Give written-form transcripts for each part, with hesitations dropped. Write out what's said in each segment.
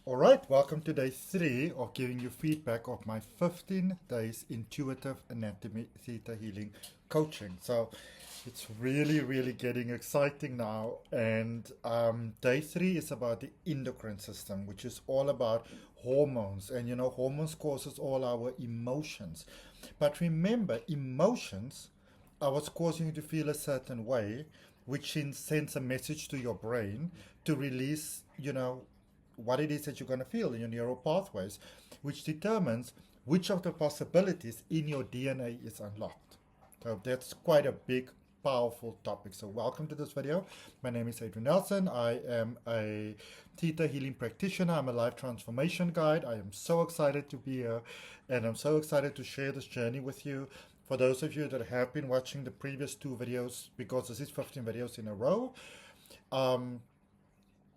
All right, welcome to day 3 of giving you feedback of my 15 days intuitive anatomy theta healing coaching. So it's really getting exciting now. And day 3 is about the endocrine system, which is all about hormones. And hormones causes all our emotions. But remember, emotions are what's causing you to feel a certain way, which sends a message to your brain to release, what it is that you're going to feel in your neural pathways, which determines which of the possibilities in your DNA is unlocked. So that's quite a big, powerful topic. So welcome to this video. My name is Adrian Nelson. I am a theta healing practitioner. I'm a life transformation guide. I am so excited to be here, and I'm so excited to share this journey with you. For those of you that have been watching the previous 2 videos, because this is 15 videos in a row,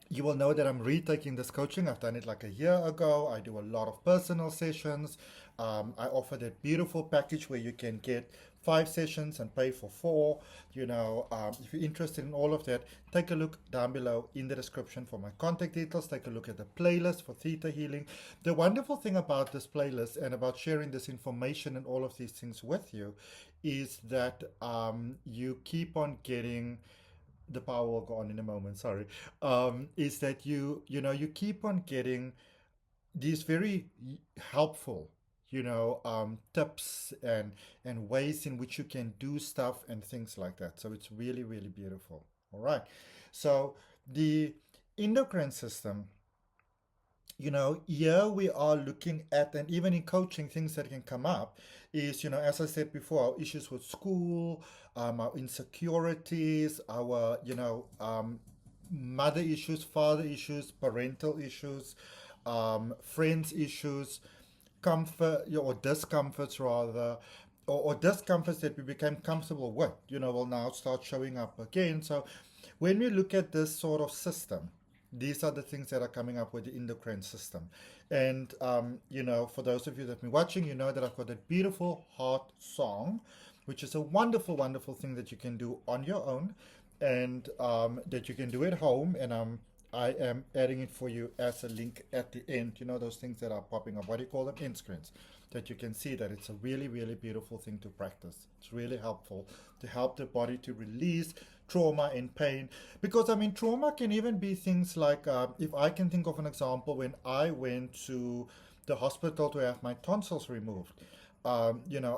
you will know that I'm retaking this coaching. I've done it like a year ago. I do a lot of personal sessions. I offer that beautiful package where you can get 5 sessions and pay for 4. If you're interested in all of that, take a look down below in the description for my contact details. Take a look at the playlist for theta healing. The wonderful thing about this playlist and about sharing this information and all of these things with you is that you keep on getting, the power will go on in a moment, sorry, is that you keep on getting these very helpful tips and ways in which you can do stuff and things like that. So it's really beautiful. All right, so the endocrine system, here we are looking at, and even in coaching, things that can come up is, as I said before, our issues with school, our insecurities, our, mother issues, father issues, parental issues, friends issues, comfort, or discomforts rather, or discomforts that we became comfortable with, will now start showing up again. So when we look at this sort of system, these are the things that are coming up with the endocrine system. And, for those of you that have been watching, you know that I've got a beautiful heart song, which is a wonderful thing that you can do on your own and that you can do at home. And I am adding it for you as a link at the end. Those things that are popping up, what do you call them? End screens. That you can see that it's a really beautiful thing to practice. It's really helpful to help the body to release trauma and pain. Because, trauma can even be things like, if I can think of an example, when I went to the hospital to have my tonsils removed, I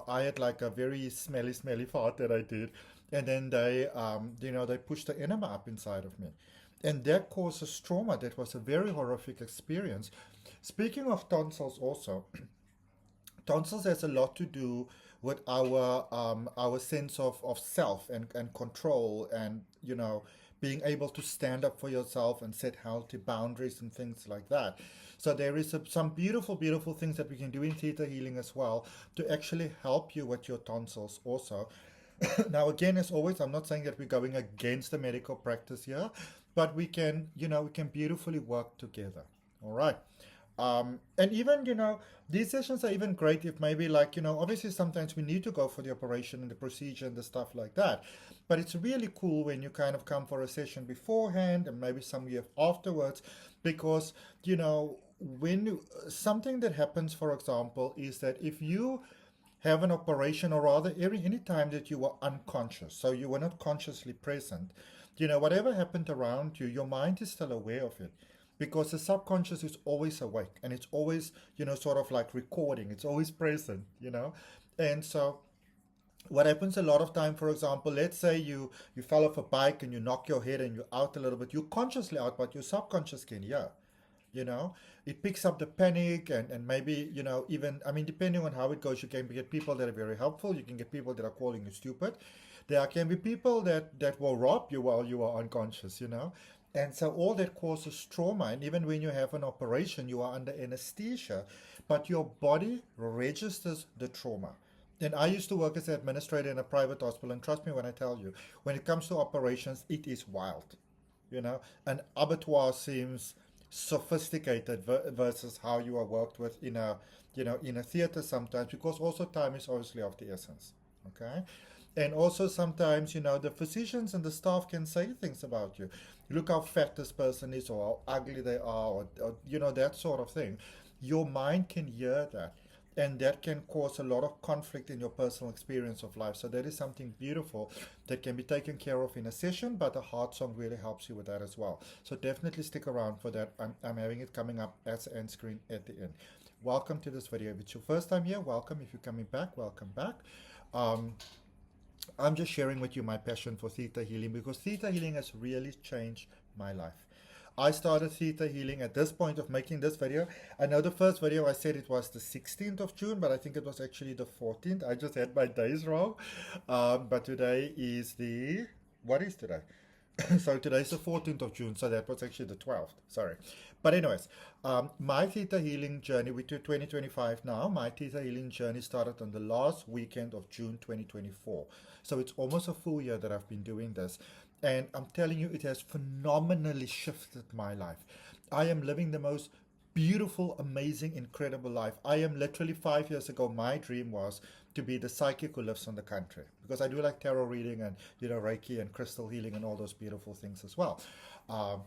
had like a very smelly fart that I did. And then they pushed the enema up inside of me. And that causes trauma. That was a very horrific experience. Speaking of tonsils also, tonsils has a lot to do with our sense of self and control, and being able to stand up for yourself and set healthy boundaries and things like that. So there is some beautiful things that we can do in theta healing as well to actually help you with your tonsils also. Now again, as always, I'm not saying that we're going against the medical practice here, but we can beautifully work together. All right. And even, these sessions are even great if maybe like, obviously sometimes we need to go for the operation and the procedure and the stuff like that. But it's really cool when you kind of come for a session beforehand and maybe some year afterwards, because, something that happens, for example, is that if you have an operation, or rather any time that you were unconscious, so you were not consciously present, whatever happened around you, your mind is still aware of it, because the subconscious is always awake and it's always, sort of like recording. It's always present, and so what happens a lot of time, for example, let's say you fell off a bike and you knock your head and you're out a little bit. You're consciously out, but your subconscious can hear, you know it picks up the panic, and maybe, even, depending on how it goes, you can get people that are very helpful. You can get people that are calling you stupid. There can be people that will rob you while you are unconscious, and so all that causes trauma. And even when you have an operation, you are under anesthesia, but your body registers the trauma. And I used to work as an administrator in a private hospital, and trust me when I tell you, when it comes to operations, it is wild. An abattoir seems sophisticated versus how you are worked with in a theater sometimes, because also time is obviously of the essence. Okay. And also sometimes, the physicians and the staff can say things about you. look how fat this person is, or how ugly they are, or you know, that sort of thing. Your mind can hear that, and that can cause a lot of conflict in your personal experience of life. So that is something beautiful that can be taken care of in a session, but a heart song really helps you with that as well. So definitely stick around for that. I'm having it coming up as an end screen at the end. Welcome to this video. If it's your first time here, welcome. If you're coming back, welcome back. um, I'm just sharing with you my passion for theta healing, because theta healing has really changed my life. I started theta healing at this point of making this video. I know the first video I said it was the 16th of June, but I think it was actually the 14th. I just had my days wrong. But today is the, what is today? So today's the 14th of June, so that was actually the 12th, sorry. But anyways, my theta healing journey, we're to 2025 now, my theta healing journey started on the last weekend of June 2024. So it's almost a full year that I've been doing this. And I'm telling you, it has phenomenally shifted my life. I am living the most beautiful, amazing, incredible life. I am literally 5 years ago, my dream was to be the psychic who lives on the country, because I do like tarot reading and, you know, Reiki and crystal healing and all those beautiful things as well.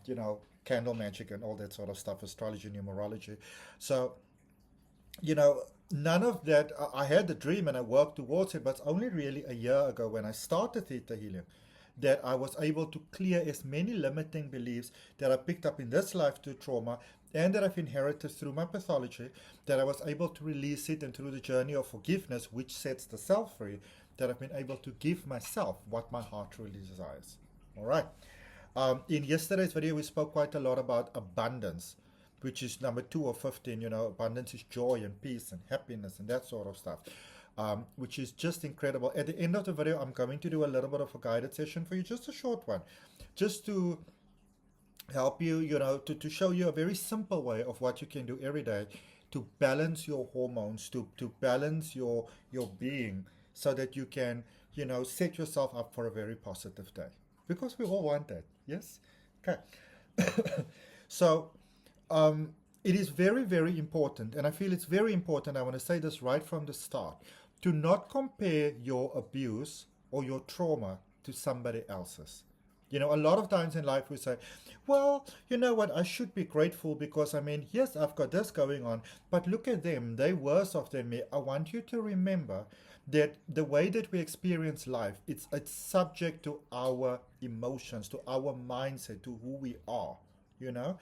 You know, candle magic and all that sort of stuff, astrology, numerology. So, you know, none of that, I had the dream and I worked towards it, but it's only really a year ago when I started theta healing that I was able to clear as many limiting beliefs that I picked up in this life through trauma and that I've inherited through my pathology, that I was able to release it, and through the journey of forgiveness, which sets the self free, that I've been able to give myself what my heart truly desires. All right. In yesterday's video, we spoke quite a lot about abundance, which is number 2 of 15. You know, abundance is joy and peace and happiness and that sort of stuff. Which is just incredible. At the end of the video, I'm going to do a little bit of a guided session for you, just a short one, just to help you, you know, to show you a very simple way of what you can do every day to balance your hormones, to balance your being, so that you can, you know, set yourself up for a very positive day. Because we all want that, yes? Okay. So, it is very, very important, and I feel it's very important, I want to say this right from the start, to not compare your abuse or your trauma to somebody else's. You know, a lot of times in life we say, well, you know what, I should be grateful because, I mean, yes, I've got this going on, but look at them, they're worse off than me. I want you to remember that the way that we experience life, it's subject to our emotions, to our mindset, to who we are, you know.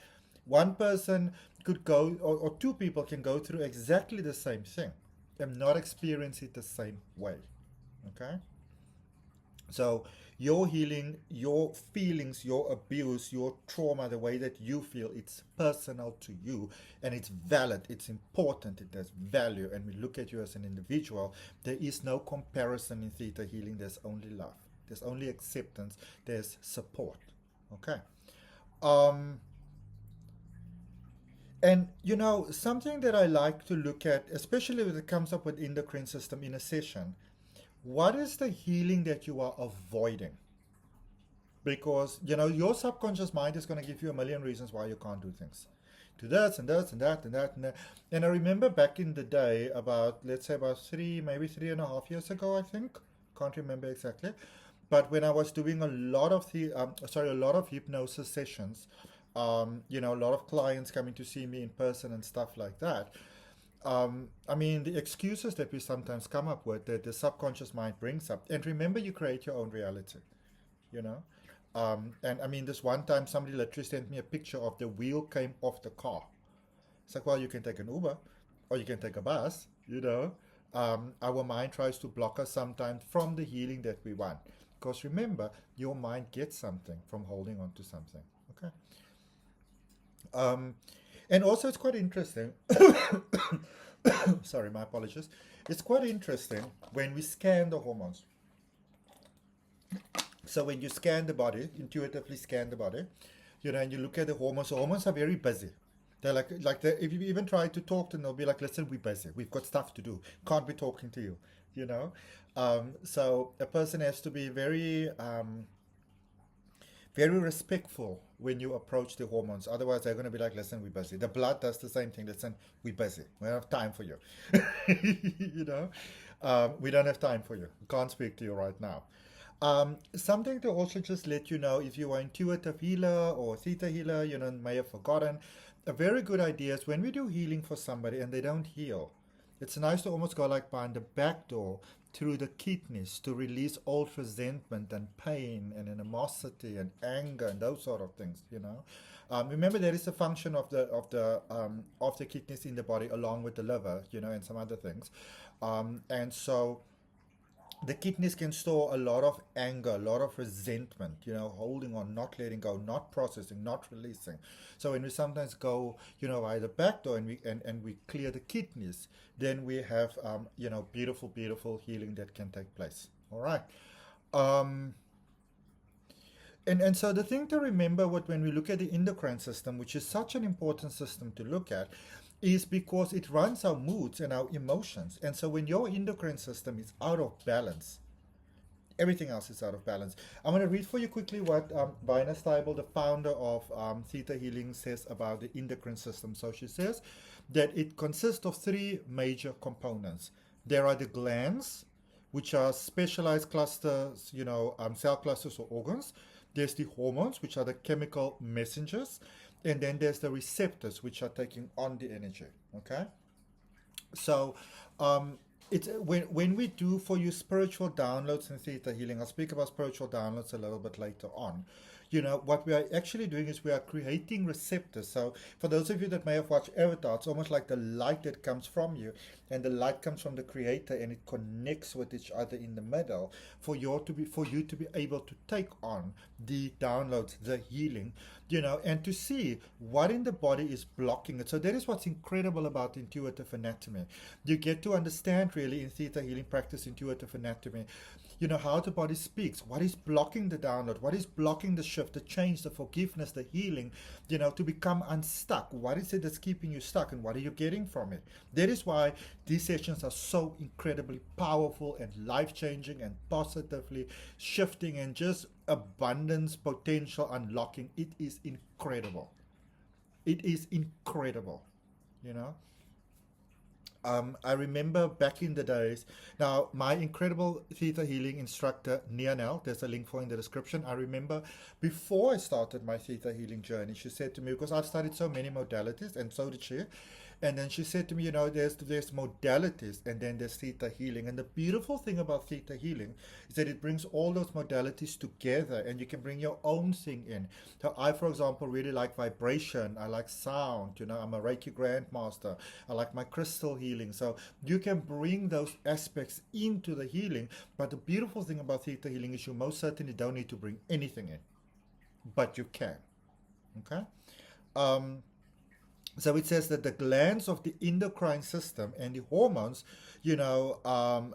One person could go, or two people can go through exactly the same thing and not experience it the same way, okay? So your healing, your feelings, your abuse, your trauma, the way that you feel, it's personal to you, and it's valid, it's important, it has value, and we look at you as an individual. There is no comparison in theta healing. There's only love, there's only acceptance, there's support, okay? And you know, something that I like to look at, especially when it comes up with endocrine system in a session, what is the healing that you are avoiding? Because, you know, your subconscious mind is going to give you a million reasons why you can't do things. Do this and this and that and that and that. And I remember back in the day, about, let's say about 3.5 years ago, I think. Can't remember exactly. But when I was doing a lot of hypnosis sessions, you know, a lot of clients coming to see me in person and stuff like that. I mean, the excuses that we sometimes come up with, that the subconscious mind brings up. And remember, you create your own reality, you know. And I mean, this one time somebody literally sent me a picture of the wheel came off the car. It's like, well, you can take an Uber or you can take a bus, you know. Our mind tries to block us sometimes from the healing that we want. Because remember, your mind gets something from holding on to something, okay? And also, it's quite interesting. Sorry, my apologies. It's quite interesting when we scan the hormones. So when you scan the body, intuitively scan the body, you know, and you look at the hormones are very busy. They're like if you even try to talk to them, they'll be like, listen, we're busy. We've got stuff to do. Can't be talking to you, you know. So a person has to be very, very respectful when you approach the hormones. Otherwise, they're going to be like, listen, we're busy. The blood does the same thing. Listen, we're busy. We don't have time for you. You know, we don't have time for you. We can't speak to you right now. Something to also just let you know, if you are intuitive healer or theta healer, may have forgotten. A very good idea is when we do healing for somebody and they don't heal, it's nice to almost go like behind the back door through the kidneys to release old resentment and pain and animosity and anger and those sort of things. Remember, there is a function of the kidneys in the body along with the liver, and some other things, and so the kidneys can store a lot of anger, a lot of resentment, holding on, not letting go, not processing, not releasing. So when we sometimes go, by the back door and we clear the kidneys, then we have, beautiful, beautiful healing that can take place. All right. Um, and so the thing to remember when we look at the endocrine system, which is such an important system to look at, is because it runs our moods and our emotions. And so when your endocrine system is out of balance, everything else is out of balance. I'm going to read for you quickly what Bina Steibel, the founder of Theta Healing, says about the endocrine system. So she says that it consists of three major components. There are the glands, which are specialized clusters, cell clusters or organs. There's the hormones, which are the chemical messengers. And then there's the receptors, which are taking on the energy. Okay? So, it's when we do for you spiritual downloads in theta healing. I'll speak about spiritual downloads a little bit later on. What we are actually doing is we are creating receptors. So for those of you that may have watched Avatar, it's almost like the light that comes from you, and the light comes from the creator, and it connects with each other in the middle for you to be able to take on the downloads, the healing, and to see what in the body is blocking it. So that is what's incredible about intuitive anatomy. You get to understand really in theta healing practice, intuitive anatomy, how the body speaks, what is blocking the download, what is blocking the shift, the change, the forgiveness, the healing, to become unstuck. What is it that's keeping you stuck, and what are you getting from it? That is why these sessions are so incredibly powerful and life-changing and positively shifting and just abundance potential unlocking. It is incredible. It is incredible, you know. I remember back in the days. Now, my incredible theta healing instructor, Nianel, there's a link for in the description. I remember before I started my theta healing journey, she said to me, because I've studied so many modalities, and so did she. And then she said to me, there's modalities, and then there's theta healing. And the beautiful thing about theta healing is that it brings all those modalities together, and you can bring your own thing in. So I, for example, really like vibration. I like sound. I'm a Reiki grandmaster. I like my crystal healing. So you can bring those aspects into the healing. But the beautiful thing about theta healing is you most certainly don't need to bring anything in, but you can. Okay. So it says that the glands of the endocrine system and the hormones, and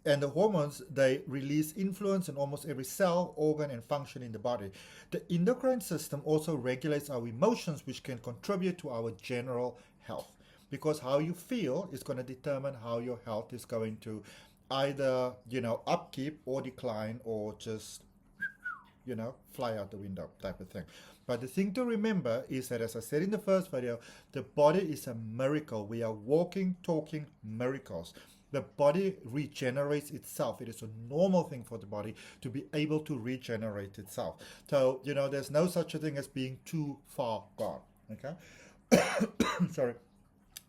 the hormones, they release influence in almost every cell, organ, and function in the body. The endocrine system also regulates our emotions, which can contribute to our general health. Because how you feel is going to determine how your health is going to either, upkeep or decline, or just fly out the window type of thing. But the thing to remember is that, as I said in the first video, the body is a miracle. We are walking, talking miracles. The body regenerates itself. It is a normal thing for the body to be able to regenerate itself. So, there's no such a thing as being too far gone. Okay? Sorry.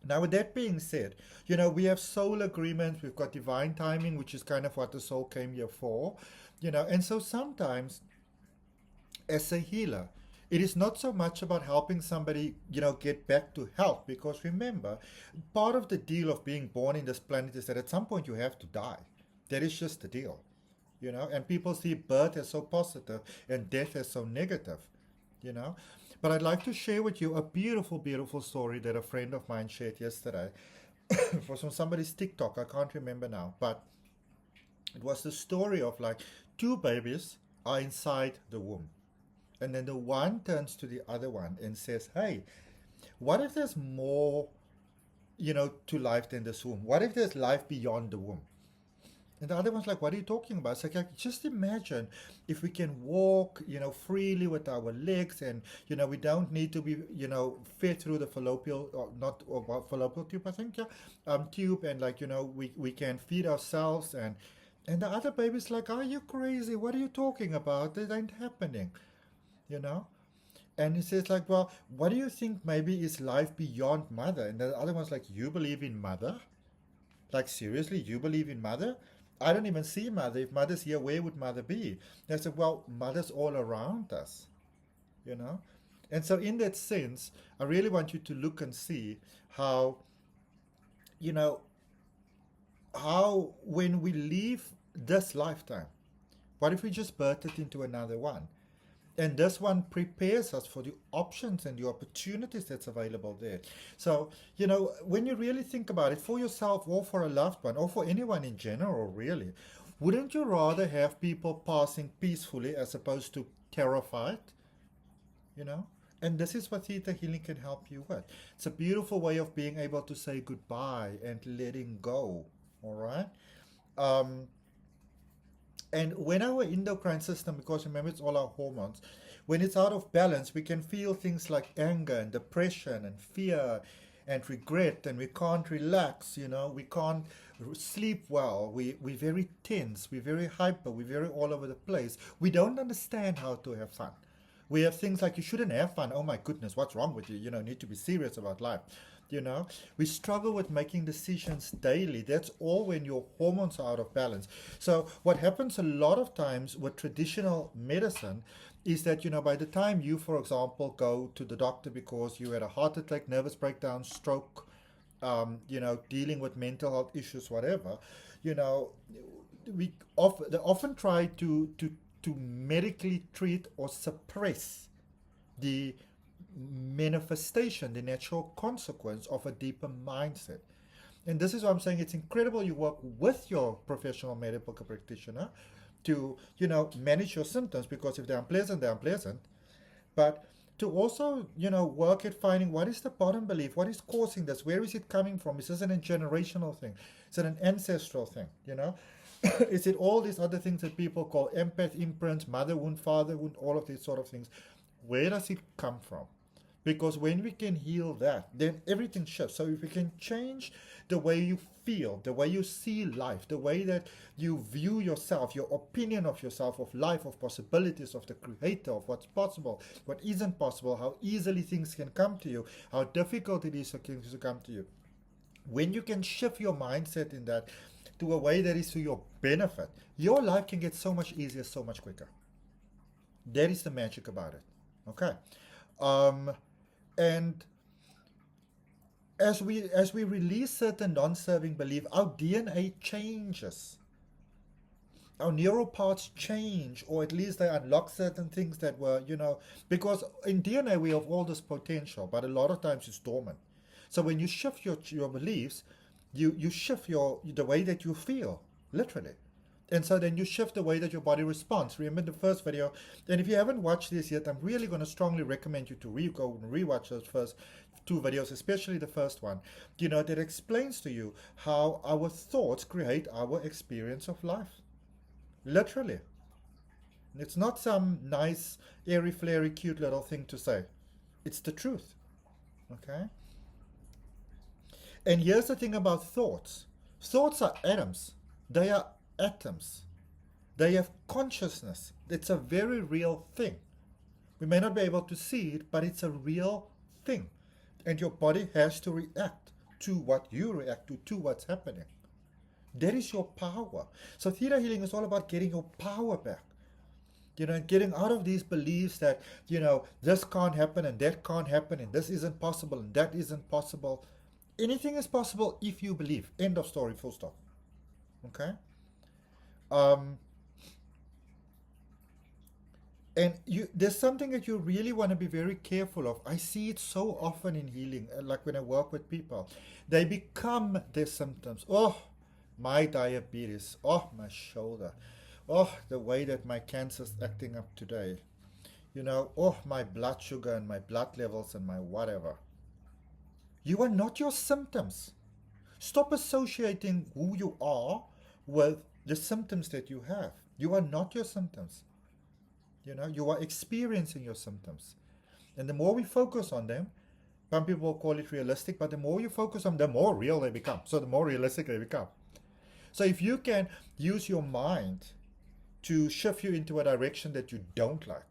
Now, with that being said, we have soul agreements, we've got divine timing, which is kind of what the soul came here for, and so sometimes as a healer, it is not so much about helping somebody, get back to health, because remember, part of the deal of being born in this planet is that at some point you have to die. That is just the deal, and people see birth as so positive and death as so negative, But I'd like to share with you a beautiful, beautiful story that a friend of mine shared yesterday. It was from somebody's TikTok, I can't remember now, but it was the story of like two babies are inside the womb. And then the one turns to the other one and says, hey, what if there's more, to life than this womb? What if there's life beyond the womb? And the other one's like, what are you talking about? It's like, just imagine if we can walk, freely with our legs, and, we don't need to be, fed through the fallopian, or not, or fallopian tube, I think, yeah, tube, and like, we can feed ourselves, and And the other baby's like, are you crazy? What are you talking about? It ain't happening, you know? And he says like, well, what do you think maybe is life beyond mother? And the other one's like, you believe in mother? Like, seriously, you believe in mother? I don't even see mother. If mother's here, where would mother be? And I said, well, mother's all around us, you know? And so in that sense, I really want you to look and see how, you know, how when we leave this lifetime, what if we just birth it into another one? And this one prepares us for the options and the opportunities that's available there. So, you know, when you really think about it, for yourself or for a loved one or for anyone in general, really, wouldn't you rather have people passing peacefully as opposed to terrified? You know? And this is what theta healing can help you with. It's a beautiful way of being able to say goodbye and letting go. All right? Um, and when our endocrine system, because remember it's all our hormones, when it's out of balance, we can feel things like anger and depression and fear and regret, and we can't relax, you know, we can't sleep well, we're very tense, we're very hyper, we're very all over the place. We don't understand how to have fun. We have things like, you shouldn't have fun. Oh my goodness, what's wrong with you? You know, need to be serious about life. You know, we struggle with making decisions daily. That's all when your hormones are out of balance. So what happens a lot of times with traditional medicine is that, you know, by the time you, for example, go to the doctor because you had a heart attack, nervous breakdown, stroke, you know, dealing with mental health issues, whatever, you know, they often try to medically treat or suppress the manifestation, the natural consequence of a deeper mindset. And this is why I'm saying it's incredible you work with your professional medical practitioner to, you know, manage your symptoms, because if they're unpleasant, they're unpleasant. But to also, you know, work at finding what is the bottom belief, what is causing this, where is it coming from? Is this a generational thing? Is it an ancestral thing? You know, is it all these other things that people call empath imprints, mother wound, father wound, all of these sort of things? Where does it come from? Because when we can heal that, then everything shifts. So if we can change the way you feel, the way you see life, the way that you view yourself, your opinion of yourself, of life, of possibilities, of the creator, of what's possible, what isn't possible, how easily things can come to you, how difficult it is for things to come to you. When you can shift your mindset in that to a way that is to your benefit, your life can get so much easier, so much quicker. That is the magic about it. Okay. Um, and as we release certain non-serving belief, our DNA changes. Our neural parts change, or at least they unlock certain things that were, you know, because in DNA we have all this potential, but a lot of times it's dormant. So when you shift your beliefs, you shift the way that you feel, literally. And so then you shift the way that your body responds. Remember the first video? And if you haven't watched this yet, I'm really going to strongly recommend you to go and rewatch those first two videos, especially the first one. You know, that explains to you how our thoughts create our experience of life. Literally. It's not some nice, airy, flary, cute little thing to say. It's the truth. Okay? And here's the thing about thoughts. Thoughts are atoms. They are atoms. They have consciousness. It's a very real thing. We may not be able to see it, but it's a real thing. And your body has to react to what you react to what's happening. That is your power. So theta healing is all about getting your power back. You know, and getting out of these beliefs that, you know, this can't happen and that can't happen and this isn't possible and that isn't possible. Anything is possible if you believe. End of story, full stop. Okay? Um, and there's something that you really want to be very careful of. I see it so often in healing, like when I work with people. They become their symptoms. Oh, my diabetes. Oh, my shoulder. Oh, the way that my cancer's acting up today. You know, oh, my blood sugar and my blood levels and my whatever. You are not your symptoms. Stop associating who you are with the symptoms that you have. You are not your symptoms. You know, you are experiencing your symptoms. And the more we focus on them, some people call it realistic, but the more you focus on them, the more real they become. So the more realistic they become. So if you can use your mind to shift you into a direction that you don't like,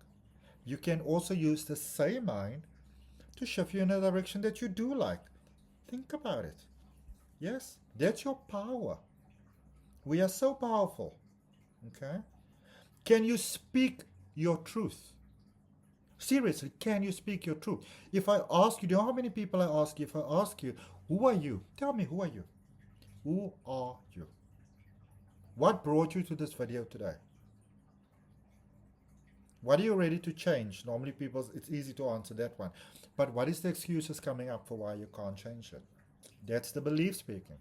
you can also use the same mind to shift you in a direction that you do like. Think about it. Yes, that's your power. We are so powerful. Okay? Can you speak your truth? Seriously, can you speak your truth? If I ask you, do you know how many people I ask you? If I ask you, who are you? Tell me, who are you? Who are you? What brought you to this video today? What are you ready to change? Normally it's easy to answer that one. But what is the excuses coming up for why you can't change it? That's the belief speaking.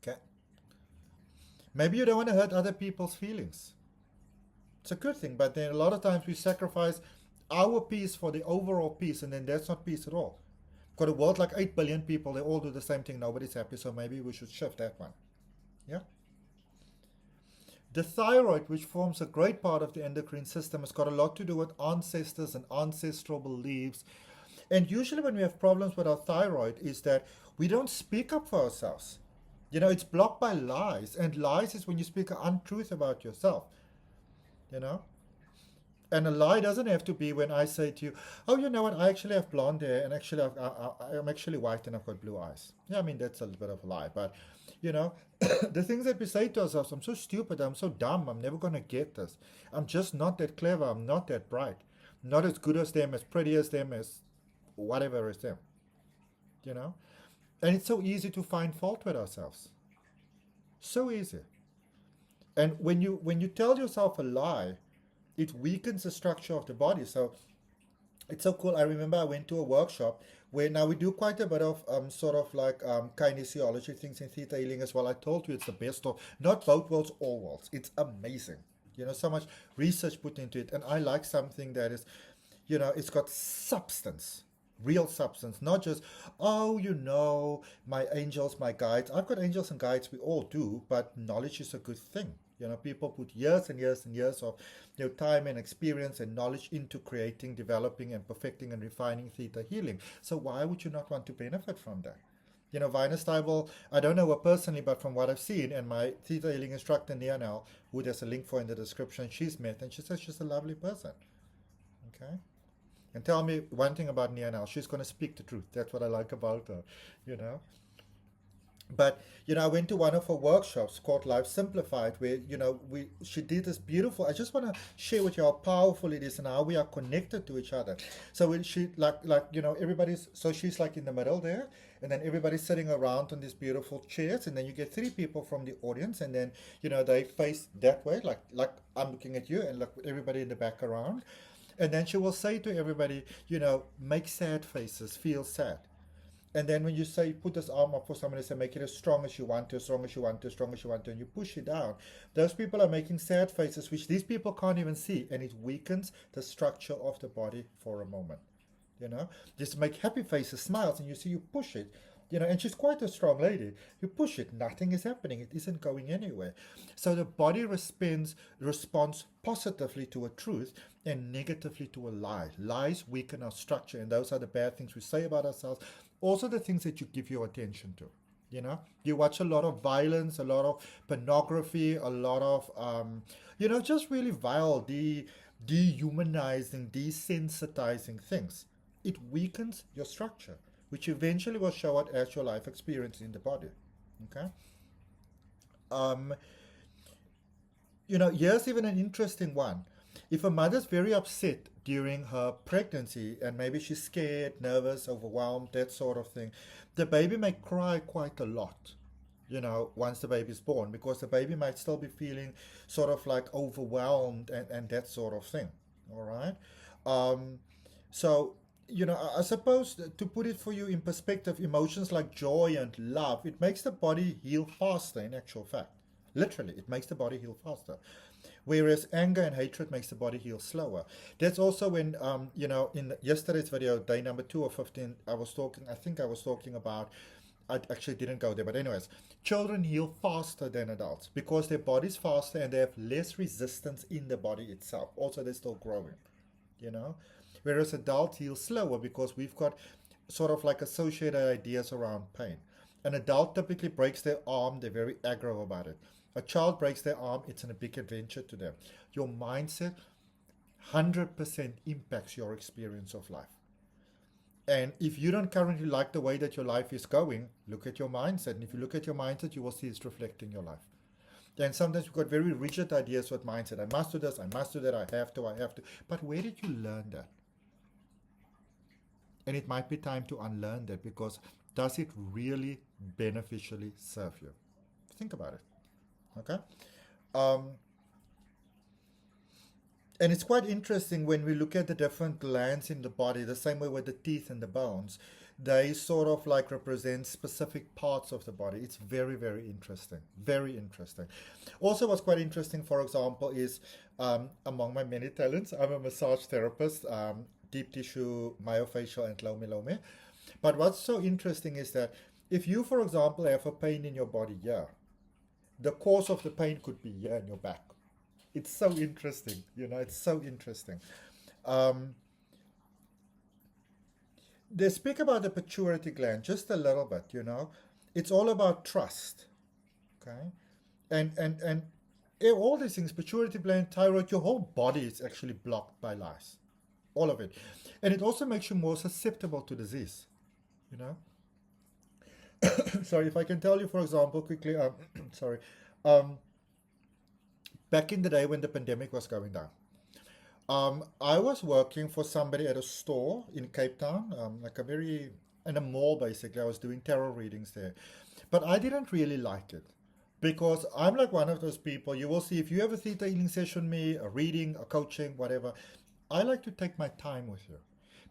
Okay? Maybe you don't want to hurt other people's feelings. It's a good thing, but then a lot of times we sacrifice our peace for the overall peace, and then that's not peace at all. Got a world like 8 billion people, they all do the same thing, nobody's happy, so maybe we should shift that one. Yeah? The thyroid, which forms a great part of the endocrine system, has got a lot to do with ancestors and ancestral beliefs. And usually when we have problems with our thyroid is that we don't speak up for ourselves. It's blocked by lies, and lies is when you speak an untruth about yourself. And a lie doesn't have to be when I say to you, oh, you know what, I actually have blonde hair, and actually I'm actually white and I've got blue eyes. Yeah, I mean, that's a little bit of a lie. But, the things that we say to ourselves, I'm so stupid, I'm so dumb, I'm never going to get this. I'm just not that clever, I'm not that bright. Not as good as them, as pretty as them, as whatever as them. And it's so easy to find fault with ourselves. So easy. And when you tell yourself a lie, it weakens the structure of the body. So it's so cool. I remember I went to a workshop where now we do quite a bit of sort of like kinesiology things in theta healing as well. I told you it's the best of, not both worlds, all worlds. It's amazing. So much research put into it. And I like something that is, it's got substance. Real substance, not just, oh, my angels, my guides. I've got angels and guides, we all do, but knowledge is a good thing. People put years and years and years of time and experience and knowledge into creating, developing, and perfecting and refining theta healing. So why would you not want to benefit from that? Vina Stiebel, I don't know her personally, but from what I've seen, and my theta healing instructor, Nianel, who there's a link for in the description, she's met, and she says she's a lovely person. Okay? And tell me one thing about Nianel. She's going to speak the truth. That's what I like about her, But, I went to one of her workshops called Life Simplified, where, she did this beautiful, I just want to share with you how powerful it is and how we are connected to each other. So when she, everybody's, so she's like in the middle there, and then everybody's sitting around on these beautiful chairs, and then you get 3 people from the audience, and then, they face that way, like I'm looking at you, and like everybody in the back around. And then she will say to everybody, make sad faces, feel sad. And then when you say, put this arm up for somebody, say, make it as strong as you want to, as strong as you want to, as strong as you want to, and you push it down. Those people are making sad faces, which these people can't even see, and it weakens the structure of the body for a moment. Just make happy faces, smiles, and you see you push it. And she's quite a strong lady. You push it, nothing is happening. It isn't going anywhere. So the body responds positively to a truth and negatively to a lie. Lies weaken our structure, and those are the bad things we say about ourselves. Also the things that you give your attention to. You watch a lot of violence, a lot of pornography, a lot of, just really vile, dehumanizing, desensitizing things. It weakens your structure, which eventually will show up as your life experience in the body. Okay? Here's even an interesting one. If a mother's very upset during her pregnancy, and maybe she's scared, nervous, overwhelmed, that sort of thing, the baby may cry quite a lot, once the baby's born, because the baby might still be feeling sort of like overwhelmed and that sort of thing. All right? So, I suppose to put it for you in perspective, emotions like joy and love, it makes the body heal faster, in actual fact. Literally, it makes the body heal faster. Whereas anger and hatred makes the body heal slower. That's also when, in yesterday's video, day number 2 of 15, I think I was talking about, I actually didn't go there, but anyways, children heal faster than adults because their body's faster and they have less resistance in the body itself. Also, they're still growing, Whereas adults heal slower because we've got sort of like associated ideas around pain. An adult typically breaks their arm, they're very aggro about it. A child breaks their arm, it's a big adventure to them. Your mindset 100% impacts your experience of life. And if you don't currently like the way that your life is going, look at your mindset. And if you look at your mindset, you will see it's reflecting your life. And sometimes we've got very rigid ideas with mindset. I must do this, I must do that, I have to, I have to. But where did you learn that? And it might be time to unlearn that, because does it really beneficially serve you? Think about it. Okay? Um, and it's quite interesting when we look at the different glands in the body, the same way with the teeth and the bones. They sort of like represent specific parts of the body. It's very, very interesting. Very interesting. Also, what's quite interesting, for example, is among my many talents, I'm a massage therapist, deep tissue, myofascial, and Lomi. But what's so interesting is that if you, for example, have a pain in your body here, the cause of the pain could be here in your back. It's so interesting, it's so interesting. Um, they speak about the pituitary gland just a little bit. It's all about trust, okay? And all these things, pituitary gland, thyroid, your whole body is actually blocked by lies. All of it. And it also makes you more susceptible to disease, you know? Sorry, if I can tell you, for example, quickly, sorry, um, back in the day when the pandemic was going down, I was working for somebody at a store in Cape Town, like in a mall basically. I was doing tarot readings there. But I didn't really like it because I'm like one of those people. You will see if you have a theta healing session with me, a reading, a coaching, whatever, I like to take my time with you.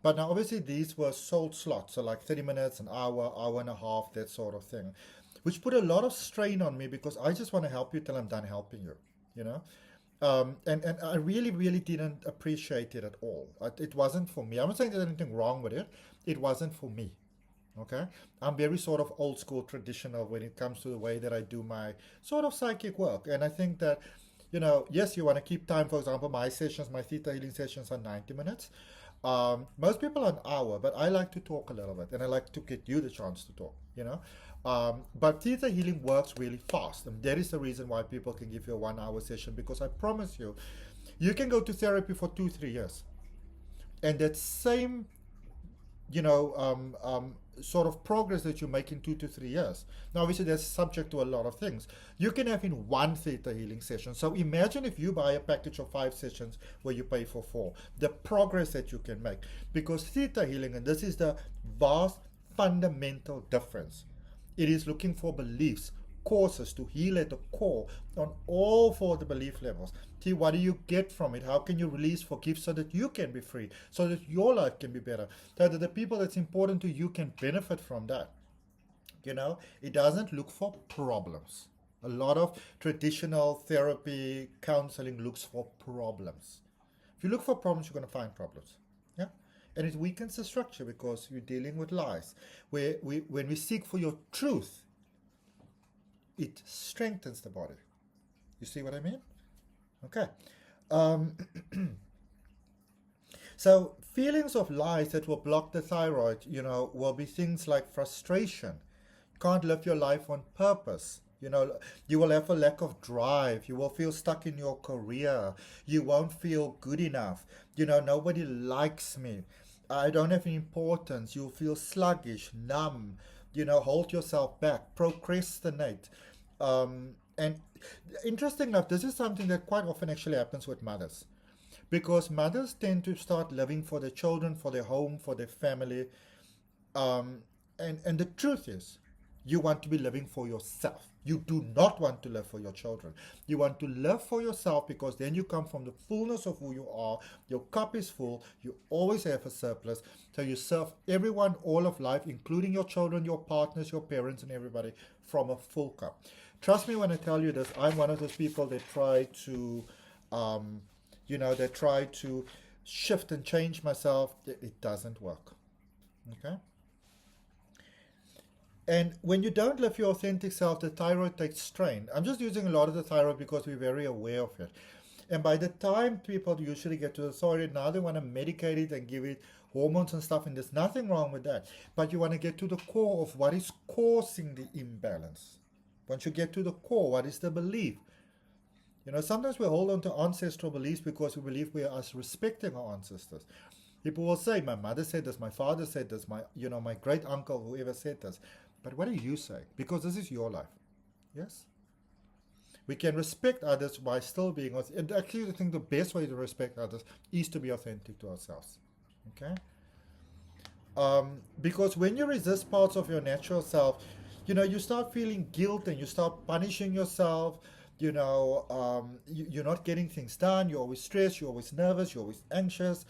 But now, obviously, these were sold slots, so like 30 minutes, an hour and a half, that sort of thing, which put a lot of strain on me because I just want to help you till I'm done helping you, you know? And I really, really didn't appreciate it at all. It wasn't for me. I'm not saying there's anything wrong with it. It wasn't for me. Okay? I'm very sort of old school traditional when it comes to the way that I do my sort of psychic work. And I think that, yes, you want to keep time. For example, my theta healing sessions are 90 minutes. Most people are an hour, but I like to talk a little bit and I like to get you the chance to talk. But theta healing works really fast. And that is the reason why people can give you a 1 hour session, because I promise you, you can go to therapy for 2, 3 years. And that same sort of progress that you make in 2 to 3 years. Now, obviously, that's subject to a lot of things. You can have in one theta healing session. So imagine if you buy a package of 5 sessions where you pay for 4, the progress that you can make. Because theta healing, and this is the vast fundamental difference, it is looking for beliefs, causes to heal at the core on all 4 of the belief levels. See, what do you get from it? How can you release, forgive, so that you can be free, so that your life can be better, so that the people that's important to you can benefit from that. It doesn't look for problems. A lot of traditional therapy, counseling looks for problems. If you look for problems, you're going to find problems. Yeah? And it weakens the structure because you're dealing with lies. When we seek for your truth, it strengthens the body. You see what I mean? Okay. Um, so feelings of lies that will block the thyroid, will be things like frustration. You can't live your life on purpose. You will have a lack of drive. You will feel stuck in your career. You won't feel good enough. Nobody likes me. I don't have any importance. You'll feel sluggish, numb, hold yourself back, procrastinate. And interesting enough, this is something that quite often actually happens with mothers. Because mothers tend to start living for their children, for their home, for their family. Um, and the truth is, you want to be living for yourself. You do not want to live for your children. You want to live for yourself because then you come from the fullness of who you are. Your cup is full. You always have a surplus. So you serve everyone, all of life, including your children, your partners, your parents, and everybody from a full cup. Trust me when I tell you this, I'm one of those people that try to shift and change myself. It doesn't work. Okay? And when you don't live your authentic self, the thyroid takes strain. I'm just using a lot of the thyroid because we're very aware of it. And by the time people usually get to the thyroid, now they want to medicate it and give it hormones and stuff, and there's nothing wrong with that. But you want to get to the core of what is causing the imbalance. Once you get to the core, what is the belief? Sometimes we hold on to ancestral beliefs because we believe we are us respecting our ancestors. People will say, my mother said this, my father said this, my great uncle, whoever said this. But what do you say? Because this is your life. Yes? We can respect others by still being authentic. And actually, I think the best way to respect others is to be authentic to ourselves. Okay? Because when you resist parts of your natural self, you start feeling guilt and you start punishing yourself. You're not getting things done. You're always stressed. You're always nervous. You're always anxious.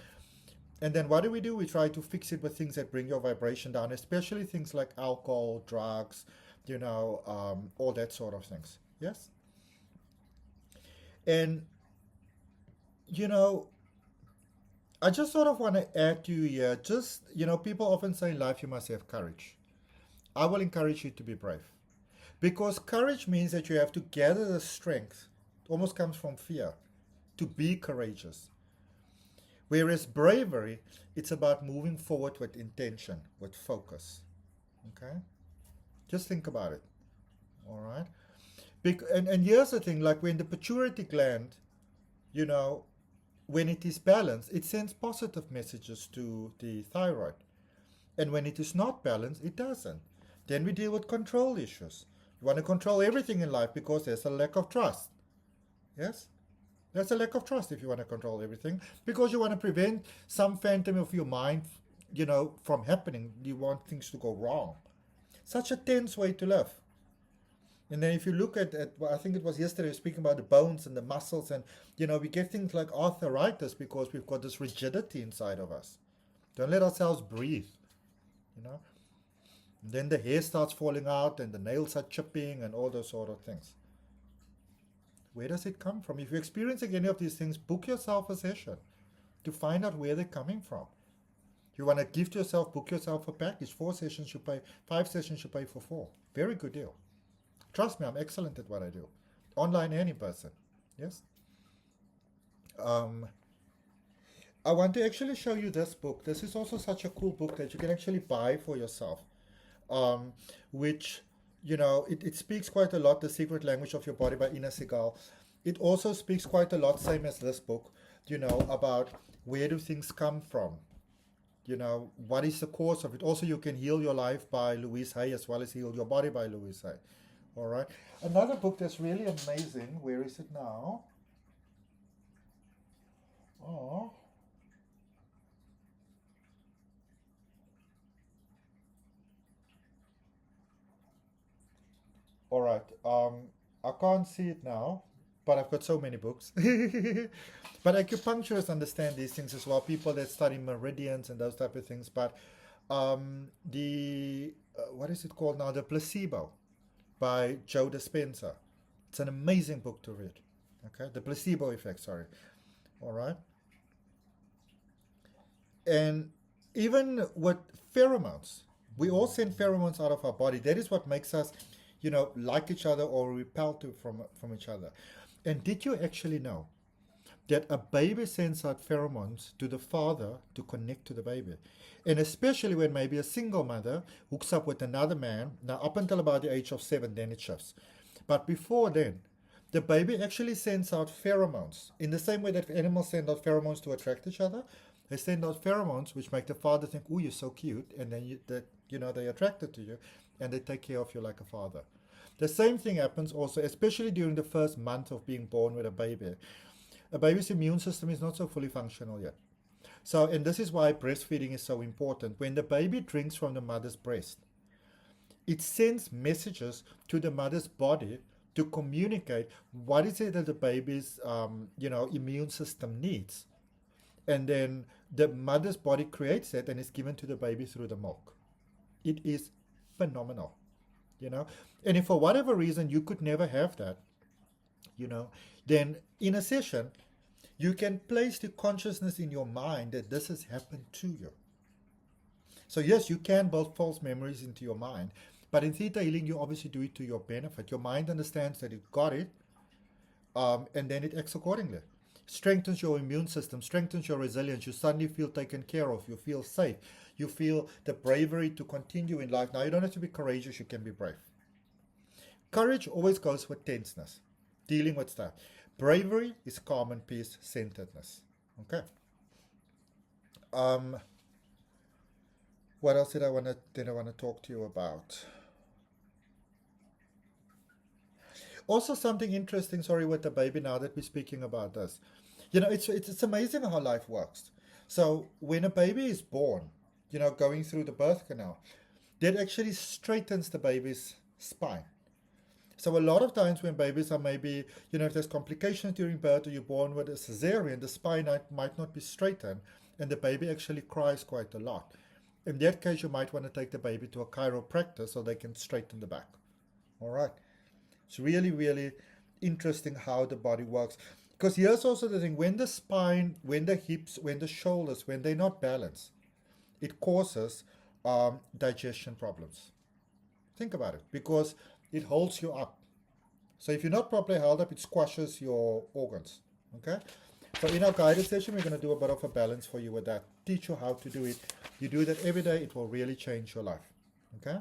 And then what do? We try to fix it with things that bring your vibration down, especially things like alcohol, drugs, all that sort of things. Yes? And, I just sort of want to add to you here, people often say in life you must have courage. I will encourage you to be brave. Because courage means that you have to gather the strength, it almost comes from fear, to be courageous. Whereas bravery, it's about moving forward with intention, with focus. Okay? Just think about it. All right? And here's the thing, like when the pituitary gland, when it is balanced, it sends positive messages to the thyroid. And when it is not balanced, it doesn't. Then we deal with control issues. You want to control everything in life because there's a lack of trust. Yes? There's a lack of trust if you want to control everything, because you want to prevent some phantom of your mind, from happening. You want things to go wrong. Such a tense way to live. And then if you look at I think it was yesterday, speaking about the bones and the muscles, and, we get things like arthritis because we've got this rigidity inside of us. Don't let ourselves breathe, And then the hair starts falling out and the nails are chipping and all those sort of things. Where does it come from? If you're experiencing any of these things, book yourself a session to find out where they're coming from. You want to gift yourself, book yourself a package. 4 sessions you pay, 5 sessions you pay for 4. Very good deal. Trust me, I'm excellent at what I do. Online and in person. Yes? I want to actually show you this book. This is also such a cool book that you can actually buy for yourself. Which, it speaks quite a lot, The Secret Language of Your Body by Ina Segal. It also speaks quite a lot, same as this book, about where do things come from. What is the cause of it. Also, you can Heal Your Life by Louise Hay, as well as Heal Your Body by Louise Hay. All right. Another book that's really amazing. Where is it now? Oh. All right. I can't see it now, but I've got so many books. But acupuncturists understand these things as well. People that study meridians and those type of things. But what is it called now? The Placebo by Joe Dispenza. It's an amazing book to read. Okay, The Placebo Effect. Sorry. All right. And even with pheromones, we all send pheromones out of our body. That is what makes us, like each other or repel from each other. And did you actually know that a baby sends out pheromones to the father to connect to the baby? And especially when maybe a single mother hooks up with another man, now up until about the age of 7, then it shifts. But before then, the baby actually sends out pheromones. In the same way that animals send out pheromones to attract each other, they send out pheromones which make the father think, oh, you're so cute, and then they're attracted to you, and they take care of you like a father. The same thing happens also, especially during the first month of being born with a baby. A baby's immune system is not so fully functional yet. So, and this is why breastfeeding is so important. When the baby drinks from the mother's breast, it sends messages to the mother's body to communicate what is it that the baby's immune system needs. And then the mother's body creates it and is given to the baby through the milk. It is phenomenal, And if for whatever reason you could never have that, then in a session, you can place the consciousness in your mind that this has happened to you. So yes, you can build false memories into your mind, but in Theta Healing, you obviously do it to your benefit. Your mind understands that it got it, and then it acts accordingly. strengthens your immune system, strengthens your resilience. You suddenly feel taken care of. You feel safe. You feel the bravery to continue in life. Now, you don't have to be courageous. You can be brave. Courage always goes with tenseness, dealing with stuff. Bravery is calm and peace, centeredness. Okay. What else did I want to talk to you about? Also, something interesting. Sorry, with the baby. Now that we're speaking about this, it's amazing how life works. So when a baby is born, going through the birth canal, that actually straightens the baby's spine. So a lot of times when babies are maybe, if there's complications during birth or you're born with a cesarean, the spine might not be straightened and the baby actually cries quite a lot. In that case, you might want to take the baby to a chiropractor so they can straighten the back. All right. It's really, really interesting how the body works. Because here's also the thing, when the spine, when the hips, when the shoulders, when they're not balanced, it causes digestion problems. Think about it, because it holds you up. So if you're not properly held up, it squashes your organs. Okay? So in our guided session, we're going to do a bit of a balance for you with that. Teach you how to do it. You do that every day, it will really change your life. Okay?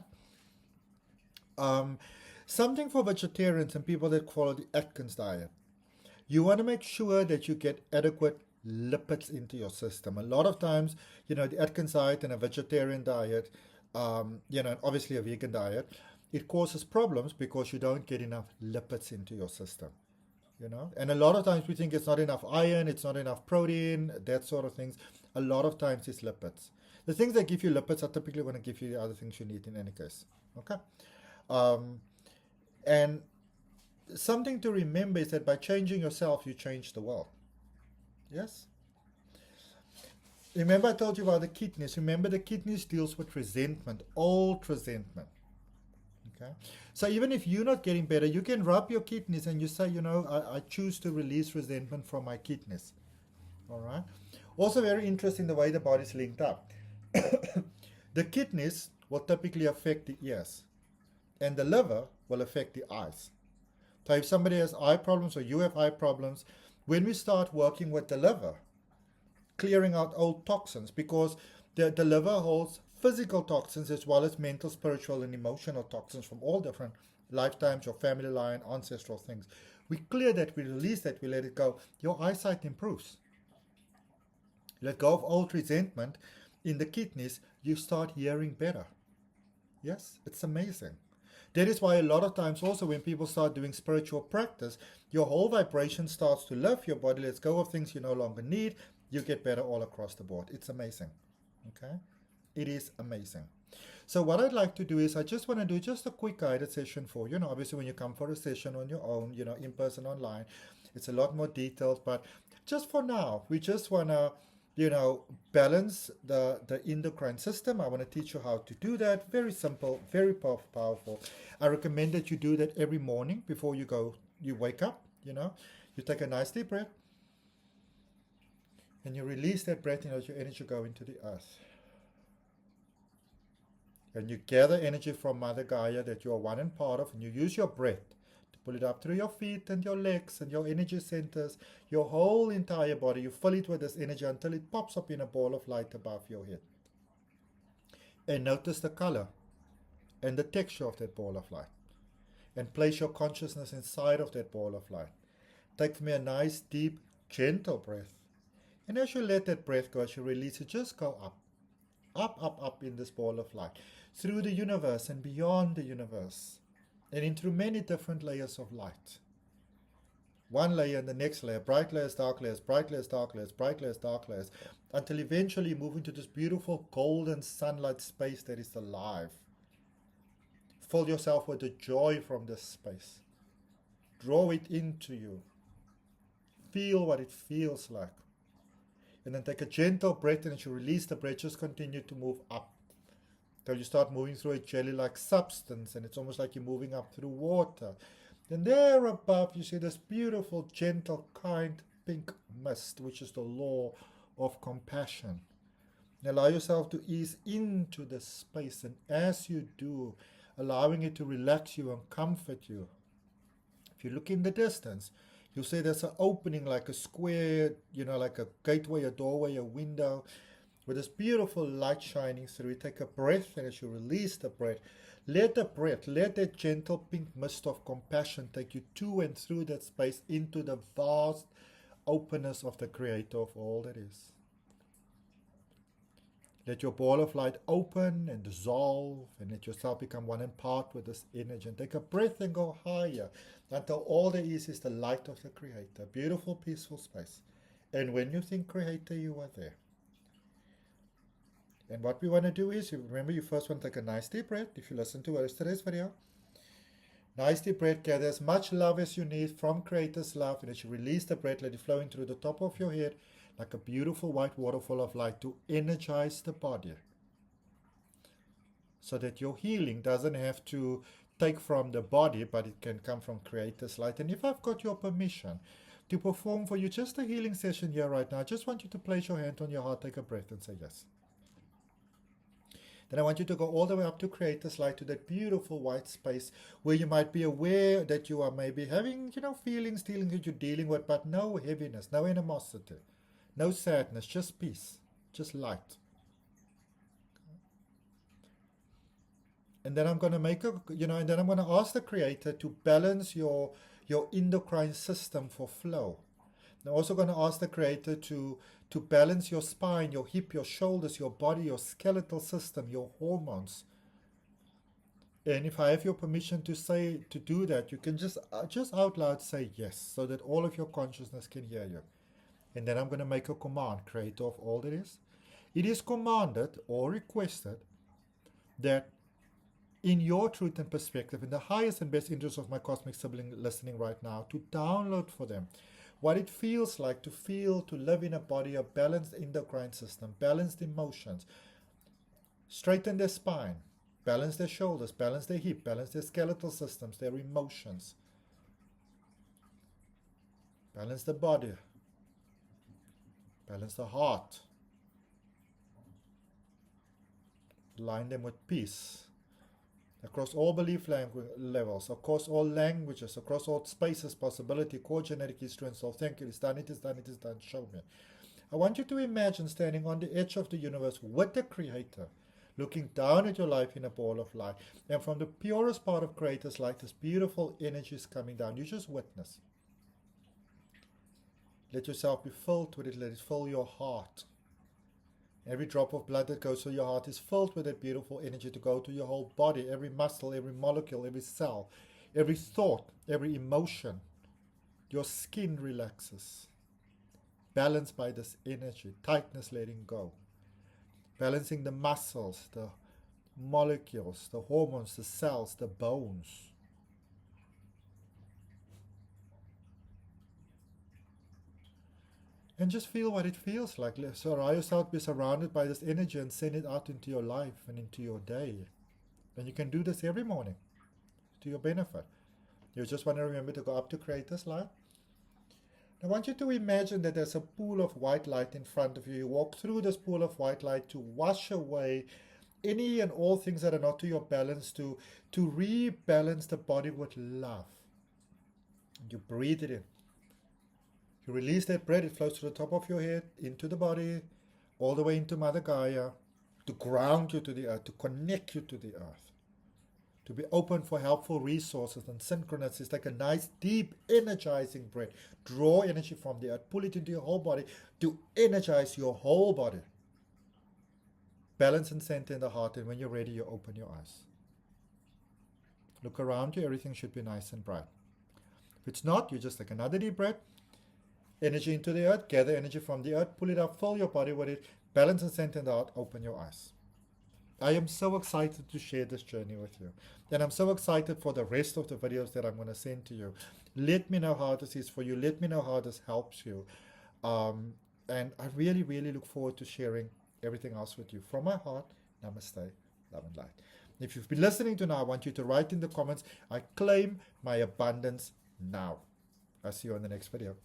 Something for vegetarians and people that follow the Atkins diet. You want to make sure that you get adequate lipids into your system. A lot of times, the Atkins diet and a vegetarian diet, and obviously a vegan diet, it causes problems because you don't get enough lipids into your system. And a lot of times we think it's not enough iron, it's not enough protein, that sort of things. A lot of times it's lipids. The things that give you lipids are typically going to give you the other things you need in any case. Okay? And something to remember is that by changing yourself, you change the world. Yes? Remember I told you about the kidneys. Remember the kidneys deals with resentment, old resentment. Okay? So even if you're not getting better, you can rub your kidneys and you say, I choose to release resentment from my kidneys. All right? Also very interesting the way the body's linked up. The kidneys will typically affect the ears, and the liver will affect the eyes. So if somebody has eye problems or you have eye problems, when we start working with the liver, clearing out old toxins, because the liver holds physical toxins as well as mental, spiritual, and emotional toxins from all different lifetimes, your family line, ancestral things. We clear that, we release that, we let it go. Your eyesight improves. Let go of old resentment in the kidneys, you start hearing better. Yes, it's amazing. That is why a lot of times also when people start doing spiritual practice, your whole vibration starts to lift, your body lets go of things you no longer need, you get better all across the board. It's amazing. Okay? It is amazing. So what I'd like to do is I just want to do just a quick guided session for you. Obviously when you come for a session on your own, in person, online, it's a lot more detailed, but just for now, we just want to balance the endocrine system. I want to teach you how to do that. Very simple, very powerful. I recommend that you do that every morning before you wake up, You take a nice deep breath and you release that breath and let your energy go into the earth. And you gather energy from Mother Gaia that you are one and part of, and you use your breath to pull it up through your feet and your legs and your energy centers, your whole entire body. You fill it with this energy until it pops up in a ball of light above your head. And notice the color and the texture of that ball of light. And place your consciousness inside of that ball of light. Take from me a nice, deep, gentle breath. And as you let that breath go, as you release it, just go up. Up in this ball of light. Through the universe and beyond the universe. And into many different layers of light. One layer and the next layer, bright layers, dark layers, bright layers, dark layers, bright layers, dark layers, until eventually you move into this beautiful golden sunlight space that is alive. Fill yourself with the joy from this space. Draw it into you. Feel what it feels like. And then take a gentle breath, and as you release the breath, just continue to move up. Till you start moving through a jelly-like substance, and it's almost like you're moving up through water. Then there above you see this beautiful, gentle, kind pink mist, which is the law of compassion. And allow yourself to ease into this space, and as you do, allowing it to relax you and comfort you. If you look in the distance, You'll see there's an opening like a square, like a gateway, a doorway, a window, with this beautiful light shining through. You take a breath, and as you release the breath, let that gentle pink mist of compassion take you to and through that space into the vast openness of the Creator of all that is. Let your ball of light open and dissolve, and let yourself become one in part with this energy. And take a breath and go higher until all there is the light of the Creator. Beautiful, peaceful space. And when you think Creator, you are there. And what we want to do is, remember, you first want to take a nice deep breath. If you listen to yesterday's video, nice deep breath, gather as much love as you need from Creator's love. And as you release the breath, let it flow in through the top of your head like a beautiful white waterfall of light to energize the body, so that your healing doesn't have to take from the body, but it can come from Creator's light. And if I've got your permission to perform for you just a healing session here right now, I just want you to place your hand on your heart, take a breath, and say yes. Then I want you to go all the way up to Creator's light, to that beautiful white space where you might be aware that you are maybe having, feelings that you're dealing with, but no heaviness, no animosity, no sadness, just peace, just light. And then I'm going to make and then I'm going to ask the Creator to balance your endocrine system for flow. I'm also going to ask the Creator to balance your spine, your hip, your shoulders, your body, your skeletal system, your hormones. And if I have your permission to do that, you can just out loud say yes, so that all of your consciousness can hear you. And then I'm going to make a command, Creator of all that is. It is commanded or requested that in your truth and perspective, in the highest and best interest of my cosmic sibling listening right now, to download for them what it feels like to live in a body, a balanced endocrine system, balanced emotions, straighten their spine, balance their shoulders, balance their hip, balance their skeletal systems, their emotions, balance the body, balance the heart, align them with peace, across all belief levels, across all languages, across all spaces, possibility, core genetic history and soul. Thank you. It is done, it is done, it is done. Show me. I want you to imagine standing on the edge of the universe with the Creator, looking down at your life in a ball of light. And from the purest part of Creator's light, this beautiful energy is coming down. You just witness. Let yourself be filled with it. Let it fill your heart. Every drop of blood that goes to your heart is filled with that beautiful energy to go to your whole body, every muscle, every molecule, every cell, every thought, every emotion. Your skin relaxes, balanced by this energy, tightness letting go, balancing the muscles, the molecules, the hormones, the cells, the bones. And just feel what it feels like. So allow yourself to be surrounded by this energy and send it out into your life and into your day. And you can do this every morning to your benefit. You just want to remember to go up to Creator's light. I want you to imagine that there's a pool of white light in front of you. You walk through this pool of white light to wash away any and all things that are not to your balance, to rebalance the body with love. You breathe it in. You release that breath, it flows to the top of your head, into the body, all the way into Mother Gaia, to ground you to the earth, to connect you to the earth, to be open for helpful resources and synchronicities. Take a nice, deep, energizing breath. Draw energy from the earth, pull it into your whole body to energize your whole body. Balance and center in the heart, and when you're ready, you open your eyes. Look around you, everything should be nice and bright. If it's not, you just take another deep breath. Energy into the earth, gather energy from the earth, pull it up, fill your body with it, balance and center in the heart, open your eyes. I am so excited to share this journey with you. And I'm so excited for the rest of the videos that I'm going to send to you. Let me know how this is for you. Let me know how this helps you. And I really, really look forward to sharing everything else with you. From my heart, namaste, love and light. If you've been listening to now, I want you to write in the comments, I claim my abundance now. I'll see you on the next video.